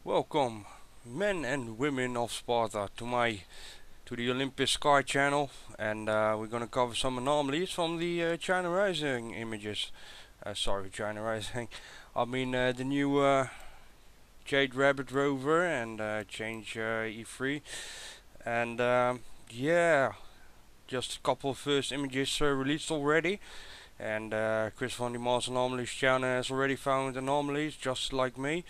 Welcome, men and women of Sparta, to the Olympus Sky channel, and we're gonna cover some anomalies from the China Rising images. Sorry, China Rising. I mean the new Jade Rabbit Rover and Change E3, and yeah, just a couple of first images released already. And Chris van die Mars Anomalies channel has already found anomalies, just like me.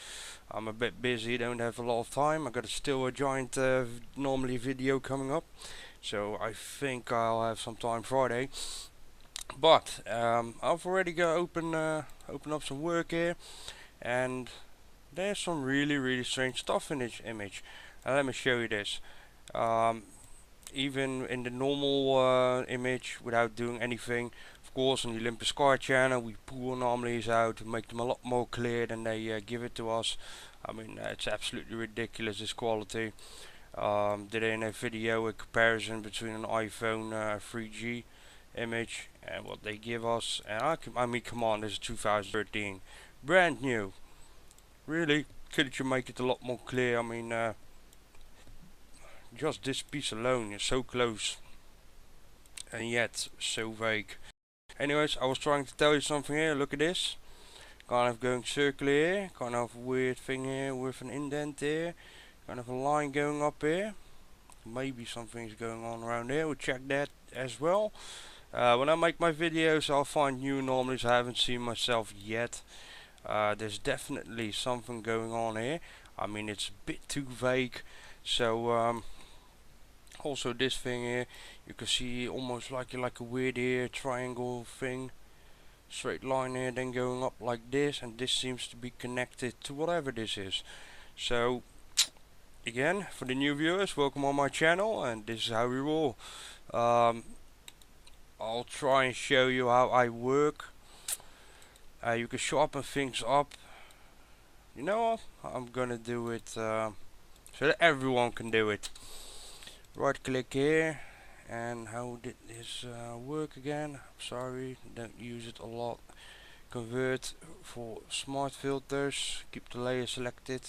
I'm a bit busy, don't have a lot of time. I got still a giant anomaly video coming up, so I think I'll have some time Friday. But I've already got open up some work here, and there's some really strange stuff in this image. Let me show you this. Um, Even in the normal image, without doing anything, of course on the Olympus Sky channel we pull anomalies out to make them a lot more clear than they give it to us. I mean it's absolutely ridiculous, this quality. Did in a video a comparison between an iPhone 3G image and what they give us, and I mean come on, this is 2013, brand new. Really, couldn't you make it a lot more clear? I mean just this piece alone is so close and yet so vague. Anyways, I was trying to tell you something here. Look at this. Kind of going circular here. Kind of weird thing here with an indent here. Kind of a line going up here. Maybe something's going on around here. We'll check that as well. When I make my videos, I'll find new anomalies I haven't seen myself yet. There's definitely something going on here. I mean, it's a bit too vague. So, also this thing here, you can see almost like a weird here triangle thing, straight line here, then going up like this, and this seems to be connected to whatever this is. So again, for the new viewers, welcome on my channel, and this is how we roll. I'll try and show you how I work. You can sharpen things up. You know, I'm gonna do it so that everyone can do it. Right click here, and how did this work again? Sorry, don't use it a lot. Convert for smart filters, keep the layer selected.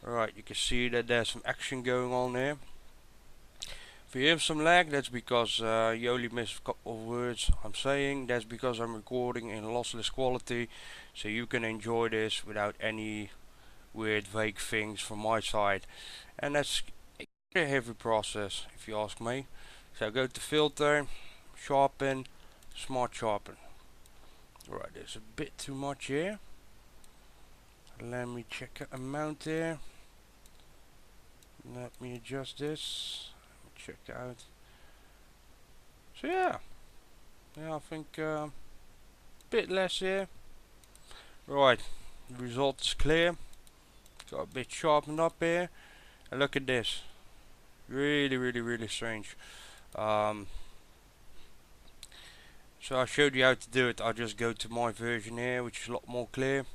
Alright, you can see that there's some action going on here. If you hear some lag, that's because you only missed a couple of words I'm saying. That's because I'm recording in lossless quality, so you can enjoy this without any weird vague things from my side. And that's a heavy process, if you ask me. So go to filter, sharpen, smart sharpen. Right, there's a bit too much here. Let me check the amount here. Let me adjust this. Check out. So yeah, I think a bit less here. Right, the result is clear. Got a bit sharpened up here. And look at this. Really strange. So I showed you how to do it. I'll just go to my version here, which is a lot more clear.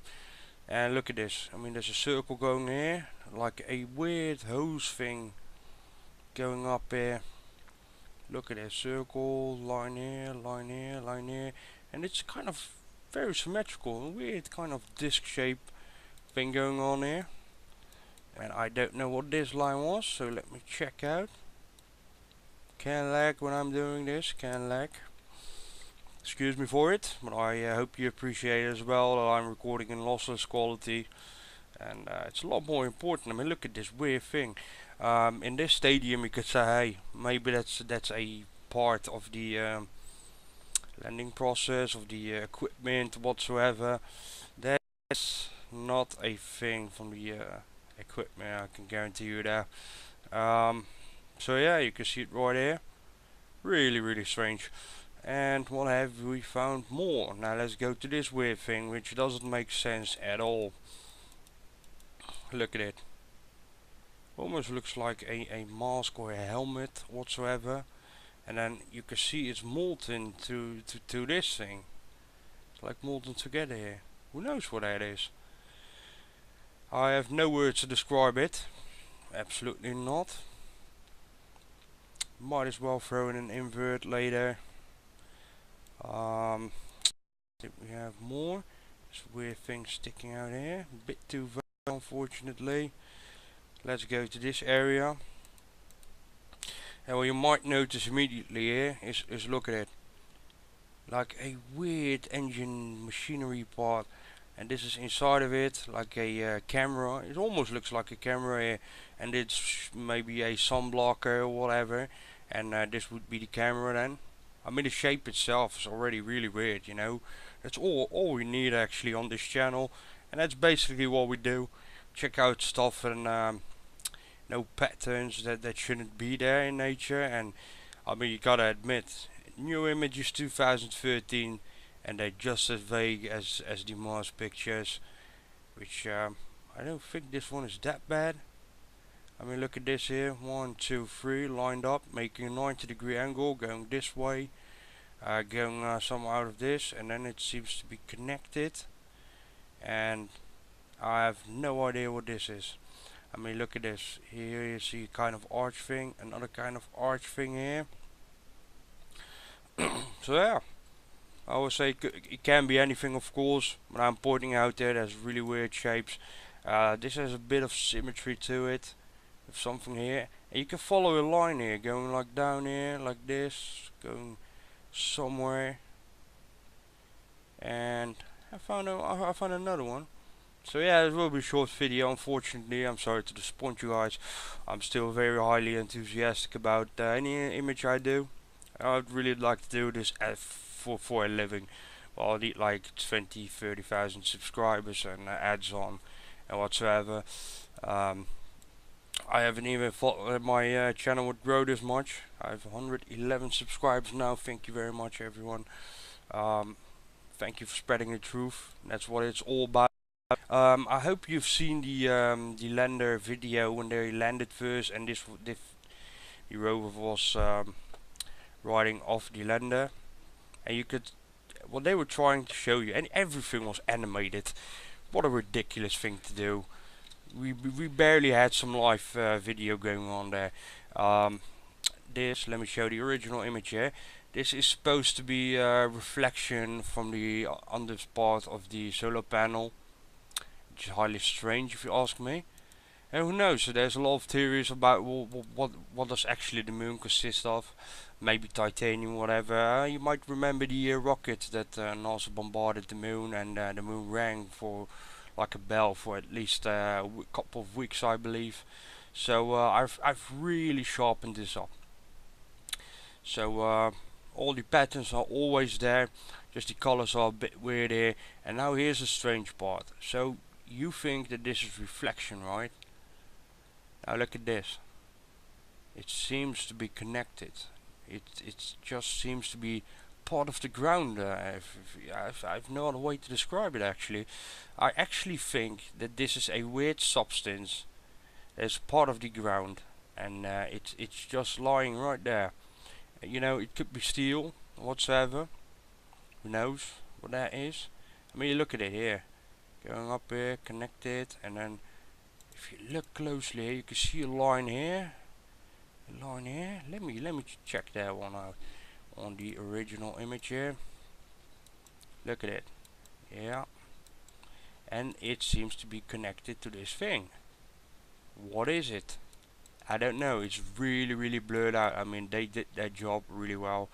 And look at this. I mean, there's a circle going here, like a weird hose thing going up here. Look at this circle, line here, line here, line here, and it's kind of very symmetrical, a weird kind of disc shape thing going on here. And I don't know what this line was, so let me check out. Can lag when I'm doing this, can lag. Excuse me for it, but I hope you appreciate it as well that I'm recording in lossless quality. And it's a lot more important. I mean, look at this weird thing. In this stadium, you could say, hey, maybe that's a part of the landing process, of the equipment whatsoever. That's not a thing from the equipment, I can guarantee you that. So yeah, you can see it right here. Really strange. And what have we found more? Now let's go to this weird thing, which doesn't make sense at all. Look at it. Almost looks like a mask or a helmet whatsoever. And then you can see it's molten to this thing. It's like molten together here. Who knows what that is? I have no words to describe it. Absolutely not. Might as well throw in an invert later. Did we have more? This weird thing sticking out here. A bit too unfortunately. Let's go to this area. And what you might notice immediately here is look at it. Like a weird engine machinery part. And this is inside of it, like a camera. It almost looks like a camera here. And it's maybe a sunblocker or whatever. And this would be the camera then. I mean, the shape itself is already really weird, you know. That's all we need actually on this channel. And that's basically what we do. Check out stuff and no patterns that shouldn't be there in nature. And I mean, you gotta admit, new images 2013, and they're just as vague as the Mars pictures, which I don't think this one is that bad. I mean, look at this here, 1, 2, 3 lined up, making a 90-degree angle, going this way, going some out of this, and then it seems to be connected, and I have no idea what this is. I mean, look at this. Here you see a kind of arch thing, another kind of arch thing here. So yeah, I would say it can be anything, of course, but I'm pointing out there there's really weird shapes. This has a bit of symmetry to it, with something here, and you can follow a line here, going like down here, like this, going somewhere, and I found another one. So yeah, it will be a short video, unfortunately. I'm sorry to disappoint you guys. I'm still very highly enthusiastic about any image I do. I'd really like to do this for a living. Well, I need like 20-30,000 subscribers and ads on and whatsoever. I haven't even thought that my channel would grow this much. I have 111 subscribers now. Thank you very much, everyone. Thank you for spreading the truth. That's what it's all about. I hope you've seen the lander video when they landed first, and the rover was riding off the lander, and you could, what they were trying to show you, and everything was animated. What a ridiculous thing to do. We barely had some live video going on there. Let me show the original image here. This is supposed to be a reflection from the under part of the solar panel, which is highly strange if you ask me. And who knows, so there's a lot of theories about what does actually the moon consist of. Maybe titanium, whatever. You might remember the rocket that NASA bombarded the moon, and the moon rang for like a bell for at least a couple of weeks, I believe. So I've really sharpened this up. So all the patterns are always there, just the colors are a bit weird here. And now here's a strange part. So you think that this is reflection, right? Now look at this. It seems to be connected. It just seems to be part of the ground. I've no other way to describe it actually. I actually think that this is a weird substance that's part of the ground, and it's just lying right there. You know, it could be steel or whatsoever. Who knows what that is? I mean, look at it here, going up here, connected, and then if you look closely here, you can see a line here. A line here. Let me check that one out on the original image here. Look at it. Yeah. And it seems to be connected to this thing. What is it? I don't know. It's really blurred out. I mean, they did their job really well.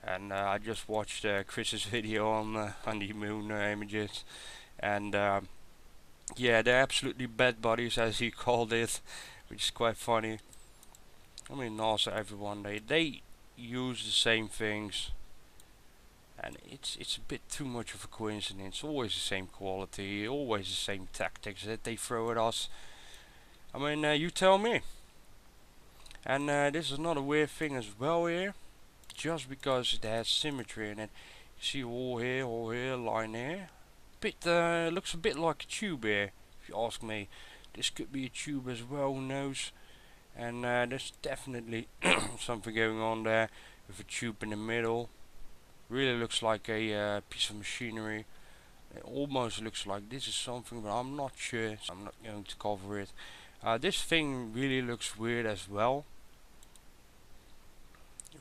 And I just watched Chris's video on the moon images, and yeah, they're absolutely bad buddies, as he called it, which is quite funny. I mean, NASA, everyone, they use the same things, and it's a bit too much of a coincidence. Always the same quality, always the same tactics that they throw at us. I mean, you tell me. And this is another weird thing as well here, just because it has symmetry in it. You see all here, line here. Looks a bit like a tube here, if you ask me. This could be a tube as well, who knows? And there's definitely something going on there with a tube in the middle. Really looks like a piece of machinery. It almost looks like this is something, but I'm not sure, so I'm not going to cover it. This thing really looks weird as well.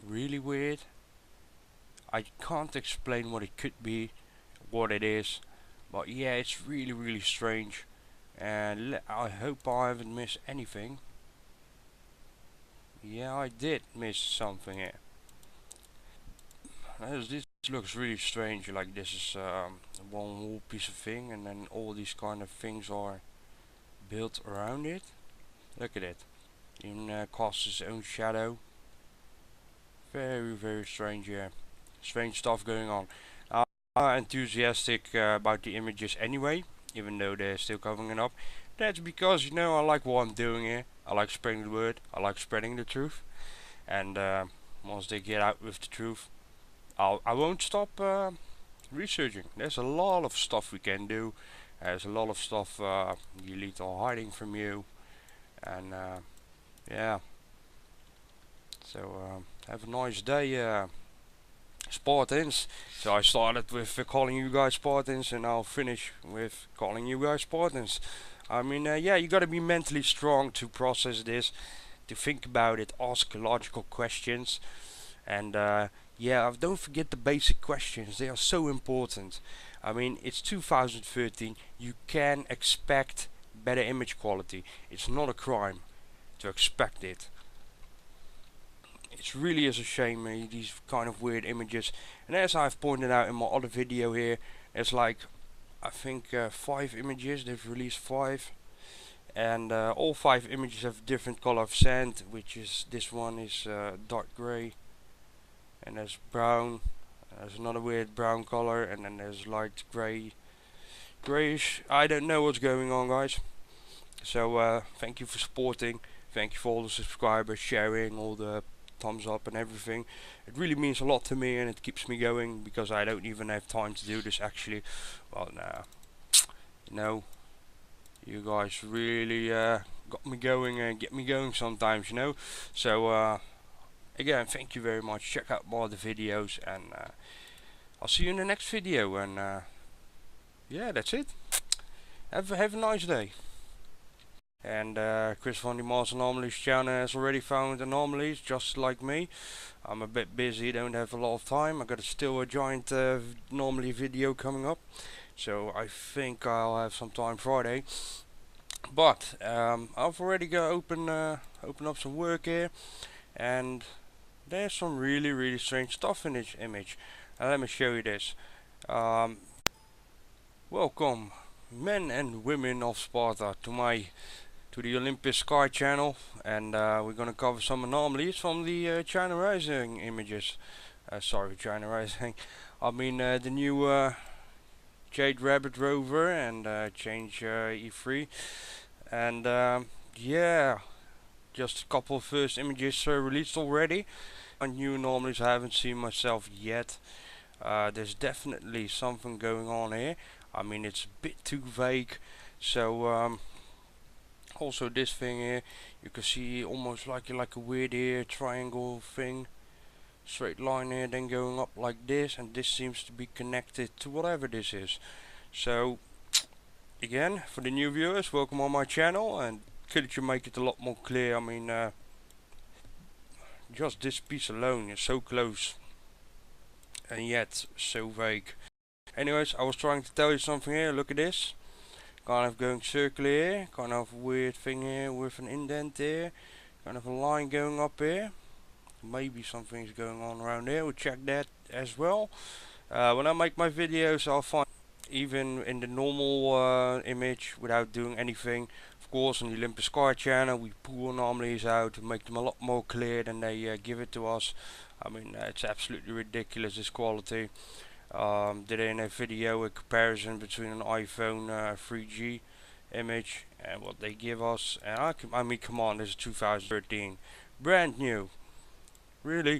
Really weird. I can't explain what it could be, what it is, but yeah, it's really strange. And I hope I haven't missed anything. Yeah, I did miss something here. This looks really strange, like this is one whole piece of thing and then all these kind of things are built around it. Look at it. Even casts its own shadow. Very strange here. Strange stuff going on. I'm enthusiastic about the images anyway, even though they're still covering it up. That's because, you know, I like what I'm doing here. I like spreading the word. I like spreading the truth. And once they get out with the truth, I won't stop researching. There's a lot of stuff we can do. There's a lot of stuff the elite are hiding from you. And yeah. So have a nice day, Spartans. So I started with calling you guys Spartans, and I'll finish with calling you guys Spartans. I mean, yeah, you gotta be mentally strong to process this, to think about it, ask logical questions, and yeah, don't forget the basic questions. They are so important. I mean, it's 2013. You can expect better image quality. It's not a crime to expect it. It really is a shame, these kind of weird images. And as I've pointed out in my other video here, there's like, I think 5 images. They've released 5. And all 5 images have different color of sand, which is, this one is dark gray. And there's brown. There's another weird brown color. And then there's light gray. Grayish. I don't know what's going on, guys. So thank you for supporting. Thank you for all the subscribers, sharing, all the thumbs up and everything. It really means a lot to me, and it keeps me going, because I don't even have time to do this actually. Well, nah, you know, you guys really got me going and get me going sometimes, you know. So again, thank you very much. Check out more of the videos, and I'll see you in the next video. And yeah, that's it. Have a nice day. And Chris van die Mars Anomalies channel has already found anomalies, just like me. I'm a bit busy, don't have a lot of time. I got still a giant anomaly video coming up, so I think I'll have some time Friday. But I've already got open up some work here, and there's some really strange stuff in this image. Let me show you this. Welcome, men and women of Sparta, to the Olympus Sky channel, and we're gonna cover some anomalies from the China Rising images. Sorry, China Rising. I mean the new Jade Rabbit Rover and Change E3, and yeah, just a couple of first images released already. On new anomalies I haven't seen myself yet. There's definitely something going on here. I mean, it's a bit too vague. So also this thing here, you can see almost like a weird here triangle thing, straight line here, then going up like this, and this seems to be connected to whatever this is. So again, for the new viewers, welcome on my channel, and could you make it a lot more clear? I mean, just this piece alone is so close and yet so vague. Anyways, I was trying to tell you something here. Look at this. Kind of going circular here, kind of weird thing here with an indent here, kind of a line going up here. Maybe something's going on around here. We'll check that as well. When I make my videos, I'll find even in the normal image without doing anything. Of course, on the Olympus Sky channel, we pull anomalies out to make them a lot more clear than they give it to us. I mean, it's absolutely ridiculous, this quality. Did in a video a comparison between an iPhone 3G image and what they give us, and I mean, come on, this is 2013, brand new, really.